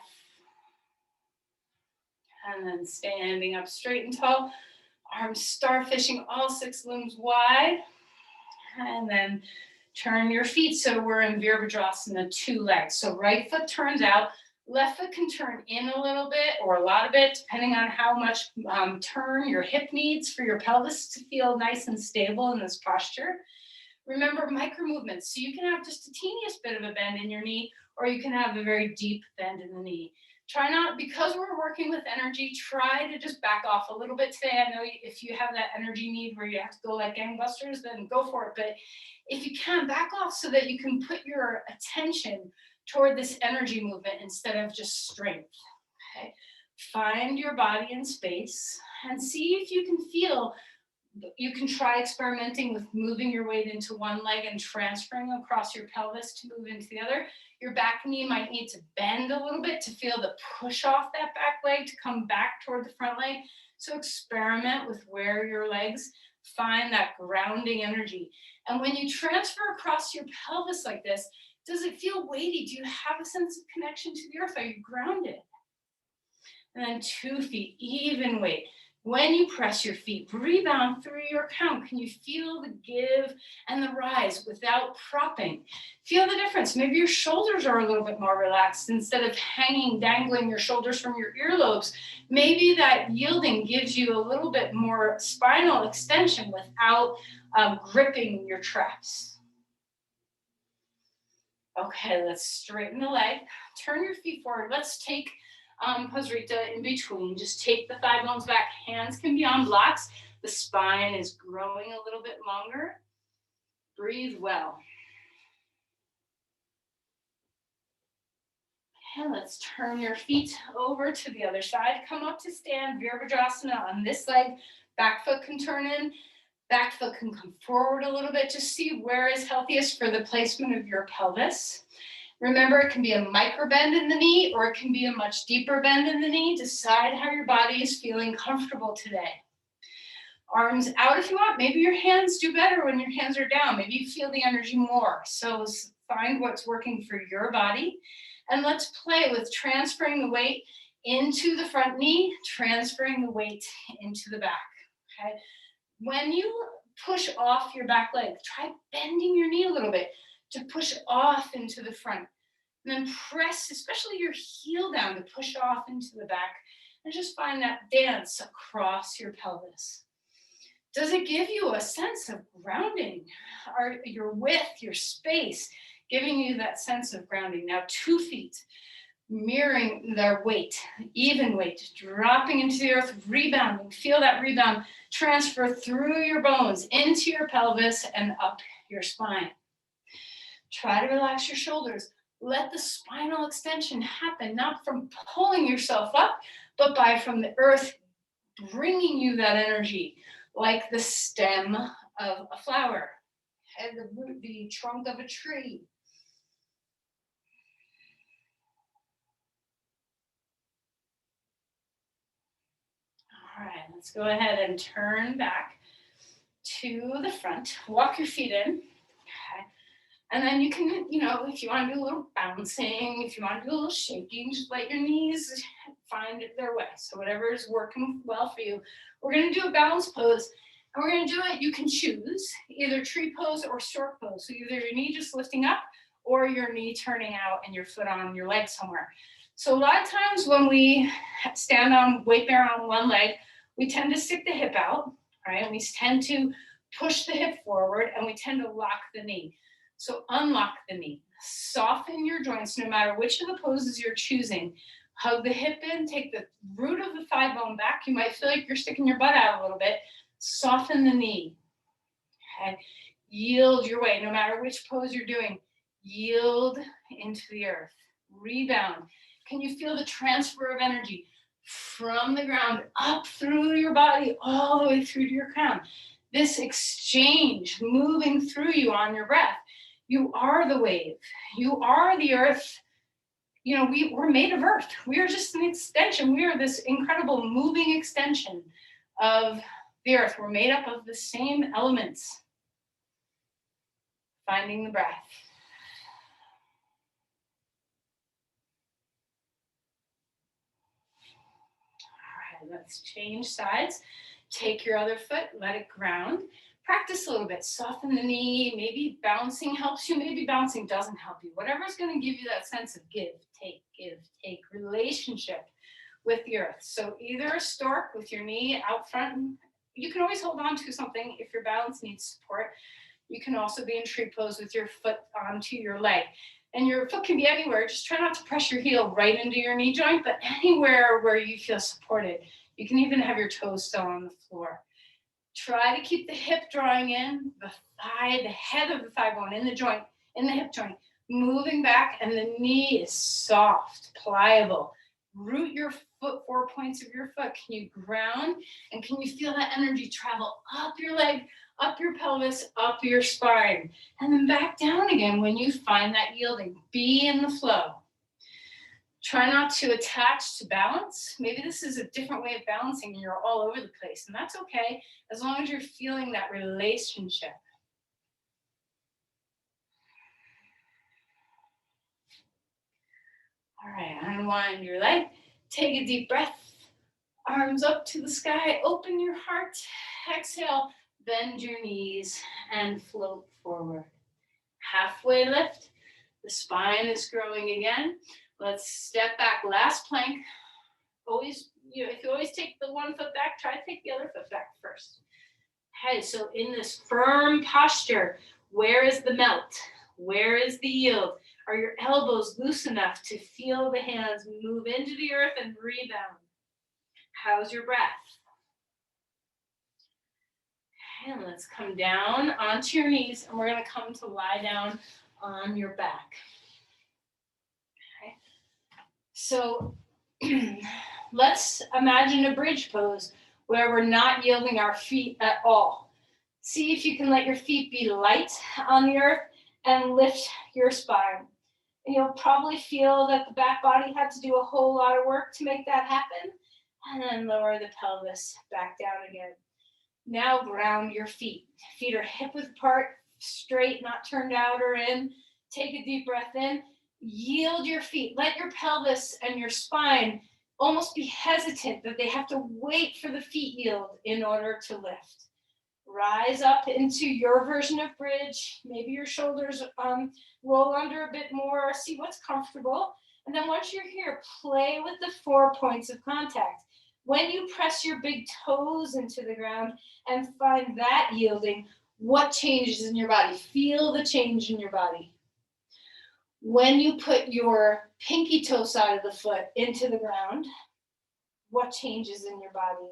Speaker 2: And then standing up straight and tall. Arms starfishing, all 6 limbs wide. And then turn your feet. So we're in Virabhadrasana, 2 legs. So right foot turns out. Left foot can turn in a little bit or a lot of it, depending on how much turn your hip needs for your pelvis to feel nice and stable in this posture. Remember, micro movements. So you can have just a teeniest bit of a bend in your knee, or you can have a very deep bend in the knee. Try not, because we're working with energy, try to just back off a little bit today. I know if you have that energy need where you have to go like gangbusters, then go for it. But if you can, back off so that you can put your attention toward this energy movement instead of just strength. Okay? Find your body in space and see if you can feel. You can try experimenting with moving your weight into one leg and transferring across your pelvis to move into the other. Your back knee might need to bend a little bit to feel the push off that back leg to come back toward the front leg. So experiment with where your legs find that grounding energy. And when you transfer across your pelvis like this, does it feel weighty? Do you have a sense of connection to the earth? Are you grounded? And then 2 feet, even weight. When you press your feet, rebound through your count. Can you feel the give and the rise without propping? Feel the difference. Maybe your shoulders are a little bit more relaxed instead of hanging, dangling your shoulders from your earlobes. Maybe that yielding gives you a little bit more spinal extension without gripping your traps. Okay, let's straighten the leg. Turn your feet forward. Let's take Pasrita in between. Just take the thigh bones back. Hands can be on blocks. The spine is growing a little bit longer. Breathe well. Okay, let's turn your feet over to the other side. Come up to stand, Virabhadrasana on this leg. Back foot can turn in. Back foot can come forward a little bit. Just see where is healthiest for the placement of your pelvis. Remember, it can be a micro bend in the knee or it can be a much deeper bend in the knee. Decide how your body is feeling comfortable today. Arms out if you want. Maybe your hands do better when your hands are down. Maybe you feel the energy more. So find what's working for your body. And let's play with transferring the weight into the front knee, transferring the weight into the back. Okay. When you push off your back leg, try bending your knee a little bit to push off into the front. And then press, especially your heel down, to push off into the back. And just find that dance across your pelvis. Does it give you a sense of grounding? Or your width, your space, giving you that sense of grounding? Now 2 feet, mirroring their weight, even weight, dropping into the earth, rebounding. Feel that rebound transfer through your bones, into your pelvis, and up your spine. Try to relax your shoulders. Let the spinal extension happen, not from pulling yourself up, but from the earth bringing you that energy, like the stem of a flower, and the root, the trunk of a tree. All right, let's go ahead and turn back to the front. Walk your feet in. Okay. And then you can, if you want to do a little bouncing, if you want to do a little shaking, just let your knees find their way. So whatever is working well for you. We're going to do a balance pose. And we're going to do it, you can choose either tree pose or stork pose. So either your knee just lifting up or your knee turning out and your foot on your leg somewhere. So a lot of times when we stand on weight bear on one leg, we tend to stick the hip out, right? And we tend to push the hip forward and we tend to lock the knee. So unlock the knee, soften your joints no matter which of the poses you're choosing. Hug the hip in, take the root of the thigh bone back. You might feel like you're sticking your butt out a little bit. Soften the knee. Okay. Yield your way no matter which pose you're doing. Yield into the earth. Rebound. Can you feel the transfer of energy from the ground up through your body all the way through to your crown? This exchange moving through you on your breath. You are the wave. You are the earth. We're made of earth. We are just an extension. We are this incredible moving extension of the earth. We're made up of the same elements. Finding the breath. All right, let's change sides. Take your other foot, let it ground. Practice a little bit, soften the knee, maybe bouncing helps you, maybe bouncing doesn't help you. Whatever's gonna give you that sense of give, take relationship with the earth. So either a stork with your knee out front, you can always hold on to something if your balance needs support. You can also be in tree pose with your foot onto your leg. And your foot can be anywhere, just try not to press your heel right into your knee joint, but anywhere where you feel supported. You can even have your toes still on the floor. Try to keep the hip drawing in, the thigh, the head of the thigh bone in the joint, in the hip joint, moving back, and the knee is soft, pliable. Root your foot, 4 points of your foot. Can you ground? And can you feel that energy travel up your leg, up your pelvis, up your spine, and then back down again when you find that yielding. Be in the flow. Try not to attach to balance. Maybe this is a different way of balancing and you're all over the place, and that's okay as long as you're feeling that relationship. All right, unwind your leg. Take a deep breath. Arms up to the sky. Open your heart. Exhale. Bend your knees and float forward. Halfway lift. The spine is growing again. Let's step back. Last plank. Always, if you always take the one foot back, try to take the other foot back first. Okay, so in this firm posture, where is the melt? Where is the yield? Are your elbows loose enough to feel the hands move into the earth and rebound? How's your breath? And let's come down onto your knees, and we're going to come to lie down on your back. Okay. So let's imagine a bridge pose where we're not yielding our feet at all. See if you can let your feet be light on the earth and lift your spine. And you'll probably feel that the back body had to do a whole lot of work to make that happen. And then lower the pelvis back down again. Now ground your feet. Feet are hip width apart, straight, not turned out or in. Take a deep breath in. Yield your feet. Let your pelvis and your spine almost be hesitant that they have to wait for the feet yield in order to lift. Rise up into your version of bridge. Maybe your shoulders roll under a bit more. See what's comfortable. And then once you're here, play with the 4 points of contact. When you press your big toes into the ground and find that yielding, what changes in your body? Feel the change in your body. When you put your pinky toe side of the foot into the ground, what changes in your body?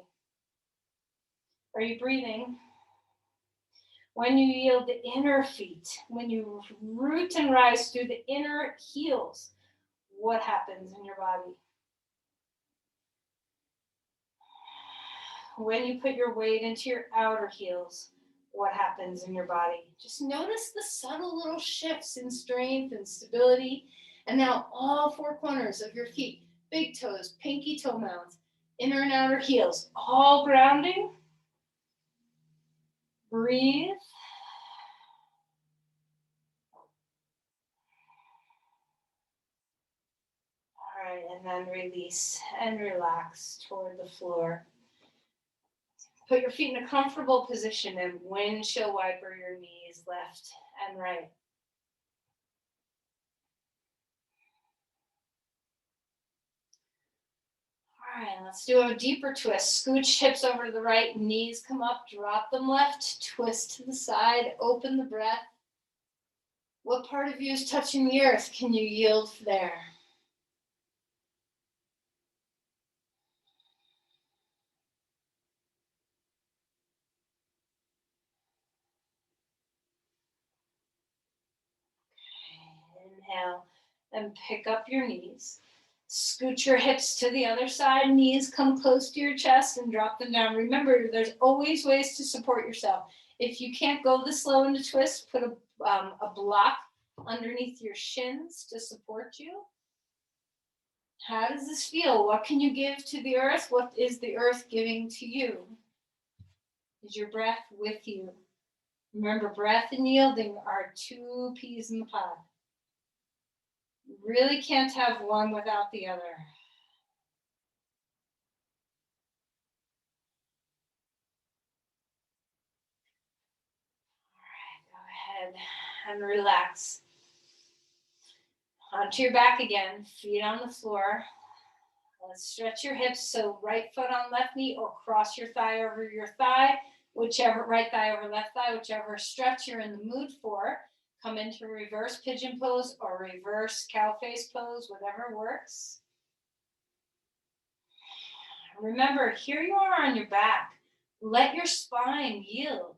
Speaker 2: Are you breathing? When you yield the inner feet, when you root and rise through the inner heels, what happens in your body? When you put your weight into your outer heels, what happens in your body? Just notice the subtle little shifts in strength and stability. And now all 4 corners of your feet, big toes, pinky toe mounds, inner and outer heels, all grounding. Breathe. right, and then release and relax toward the floor. Put your feet in a comfortable position and windshield wiper your knees left and right. All right, let's do a deeper twist. Scooch hips over to the right, knees come up, drop them left, twist to the side, open the breath. What part of you is touching the earth? Can you yield there? Inhale and pick up your knees. Scoot your hips to the other side, knees come close to your chest and drop them down. Remember, there's always ways to support yourself. If you can't go this low into twist, put a block underneath your shins to support you. How does this feel? What can you give to the earth? What is the earth giving to you? Is your breath with you? Remember, breath and yielding are two peas in the pod. You really can't have one without the other. All right, go ahead and relax. Onto your back again, feet on the floor. Let's stretch your hips, so right foot on left knee or cross your thigh over your thigh, whichever, right thigh over left thigh, whichever stretch you're in the mood for. Come into reverse pigeon pose or reverse cow face pose, whatever works. Remember, here you are on your back. Let your spine yield.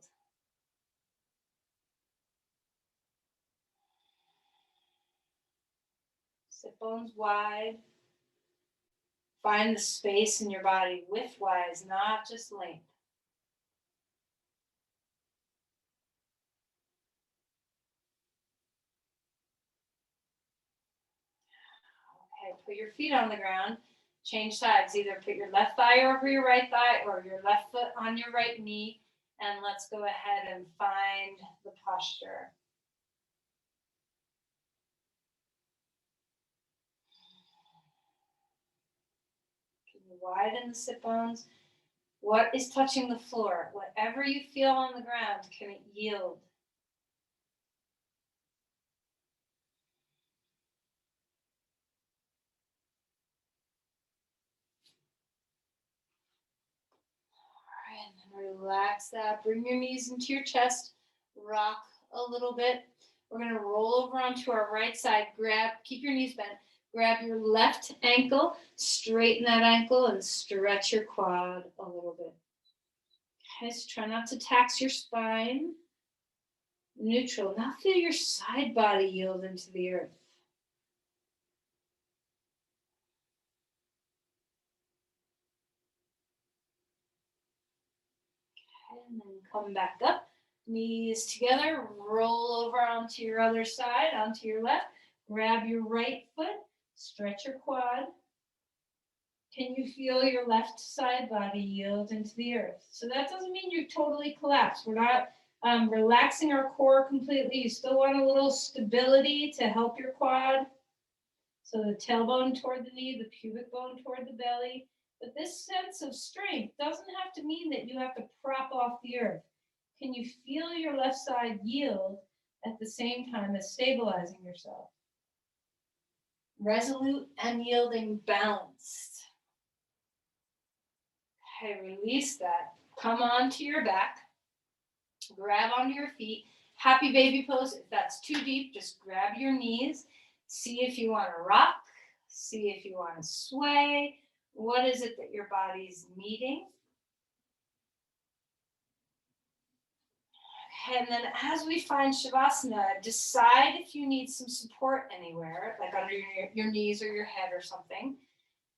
Speaker 2: Sit bones wide. Find the space in your body width-wise, not just length. Okay, put your feet on the ground. Change sides. Either put your left thigh over your right thigh or your left foot on your right knee. And let's go ahead and find the posture. Can you widen the sit bones? What is touching the floor? Whatever you feel on the ground, can it yield? All right, and then relax that. Bring your knees into your chest. Rock a little bit. We're going to roll over onto our right side. Keep your knees bent. Grab your left ankle, straighten that ankle, and stretch your quad a little bit. Okay, so try not to tax your spine. Neutral. Now feel your side body yield into the earth. Okay, and then come back up. Knees together. Roll over onto your other side, onto your left. Grab your right foot. Stretch your quad. Can you feel your left side body yield into the earth? So that doesn't mean you totally collapse. We're not relaxing our core completely. You still want a little stability to help your quad. So the tailbone toward the knee, the pubic bone toward the belly. But this sense of strength doesn't have to mean that you have to prop off the earth. Can you feel your left side yield at the same time as stabilizing yourself? Resolute and yielding, balanced. Okay, release that. Come onto your back. Grab onto your feet. Happy baby pose. If that's too deep, just grab your knees. See if you want to rock. See if you want to sway. What is it that your body's needing? Okay, and then as we find Shavasana, decide if you need some support anywhere, like under your knees or your head or something.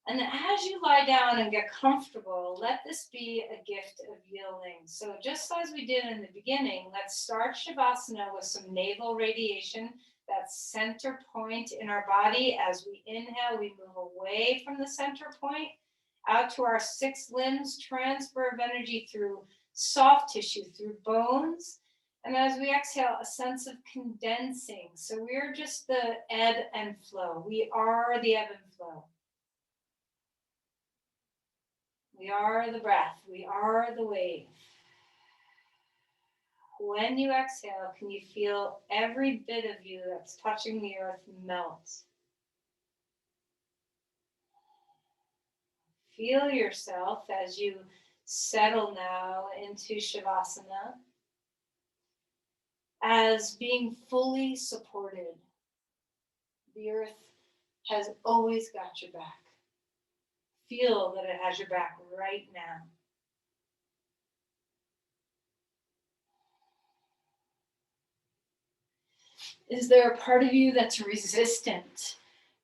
Speaker 2: And as you lie down and get comfortable, let this be a gift of yielding. So just as we did in the beginning, let's start Shavasana with some navel radiation, that center point in our body. As we inhale, we move away from the center point, out to our 6 limbs, transfer of energy through soft tissue, through bones. And as we exhale, a sense of condensing. So we're just the ebb and flow. We are the ebb and flow. We are the breath. We are the wave. When you exhale, can you feel every bit of you that's touching the earth melt? Feel yourself as you settle now into Shavasana as being fully supported. The earth has always got your back. Feel that it has your back right now. Is there a part of you that's resistant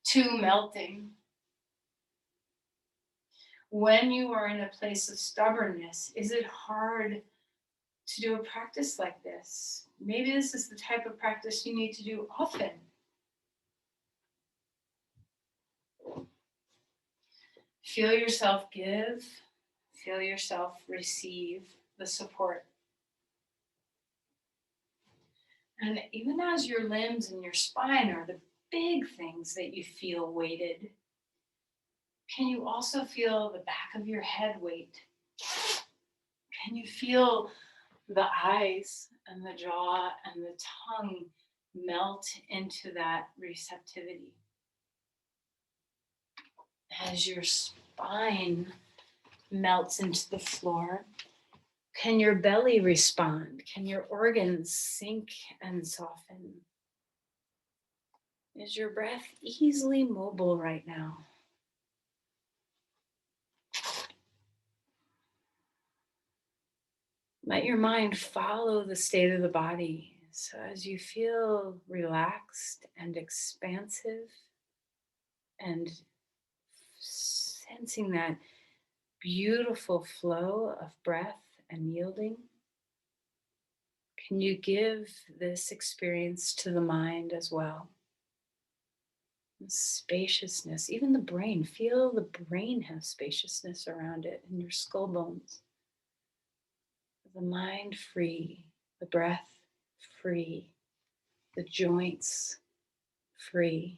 Speaker 2: to melting? When you are in a place of stubbornness, is it hard to do a practice like this? Maybe this is the type of practice you need to do often. Feel yourself give, feel yourself receive the support. And even as your limbs and your spine are the big things that you feel weighted, can you also feel the back of your head weight? Can you feel the eyes and the jaw and the tongue melt into that receptivity? As your spine melts into the floor, can your belly respond? Can your organs sink and soften? Is your breath easily mobile right now? Let your mind follow the state of the body. So as you feel relaxed and expansive and sensing that beautiful flow of breath and yielding, can you give this experience to the mind as well? Spaciousness, even the brain. Feel the brain have spaciousness around it in your skull bones. The mind free, the breath free, the joints free.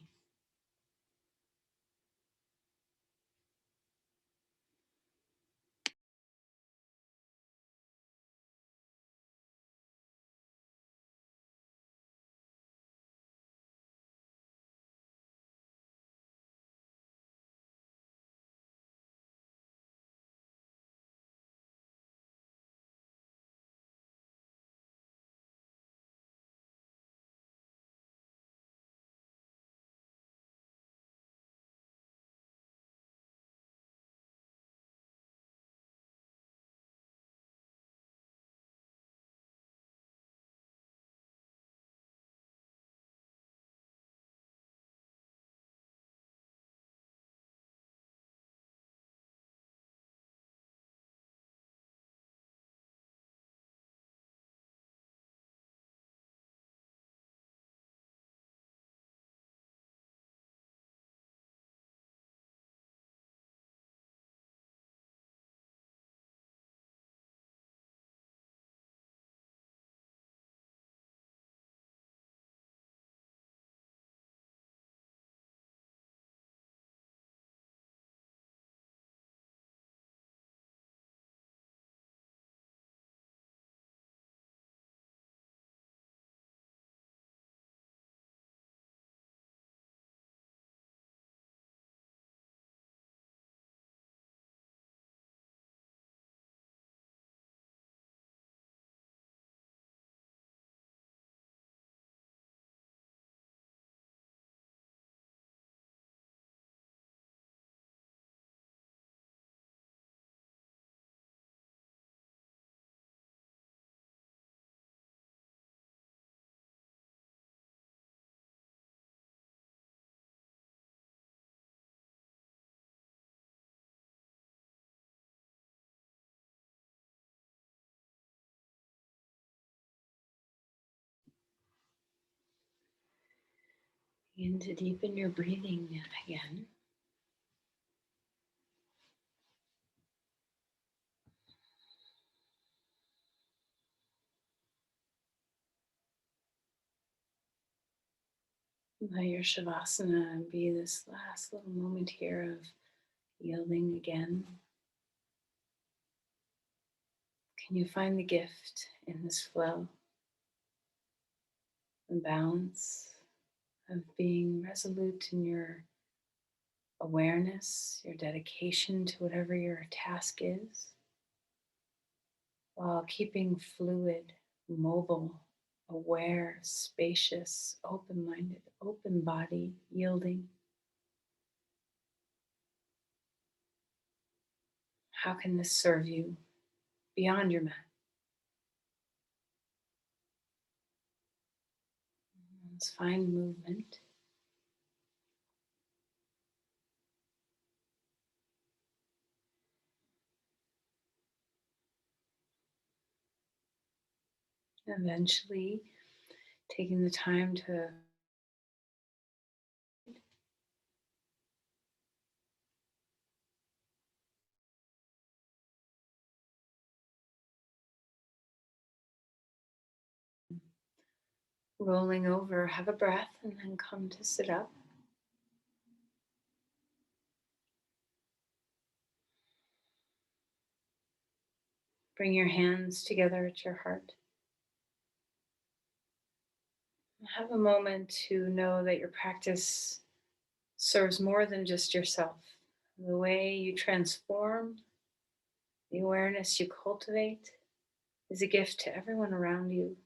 Speaker 2: Begin to deepen your breathing again. Let your Shavasana be this last little moment here of yielding again.
Speaker 1: Can you find the gift in this flow and balance of being resolute in your awareness, your dedication to whatever your task is, while keeping fluid, mobile, aware, spacious, open-minded, open body, yielding? How can this serve you beyond your mat? Let's find movement. Eventually, taking the time to rolling over, have a breath, and then come to sit up. Bring your hands together at your heart. Have a moment to know that your practice serves more than just yourself. The way you transform, the awareness you cultivate, is a gift to everyone around you,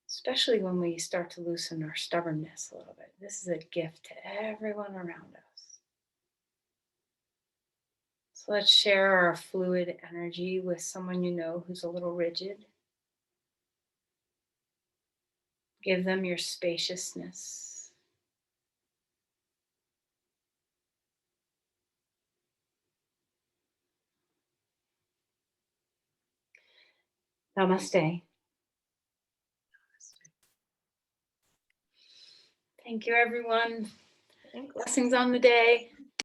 Speaker 1: especially when we start to loosen our stubbornness a little bit. This is a gift to everyone around us. So let's share our fluid energy with someone you know who's a little rigid. Give them your spaciousness. Namaste. Thank you, everyone.
Speaker 3: Thanks.
Speaker 1: Blessings on the day.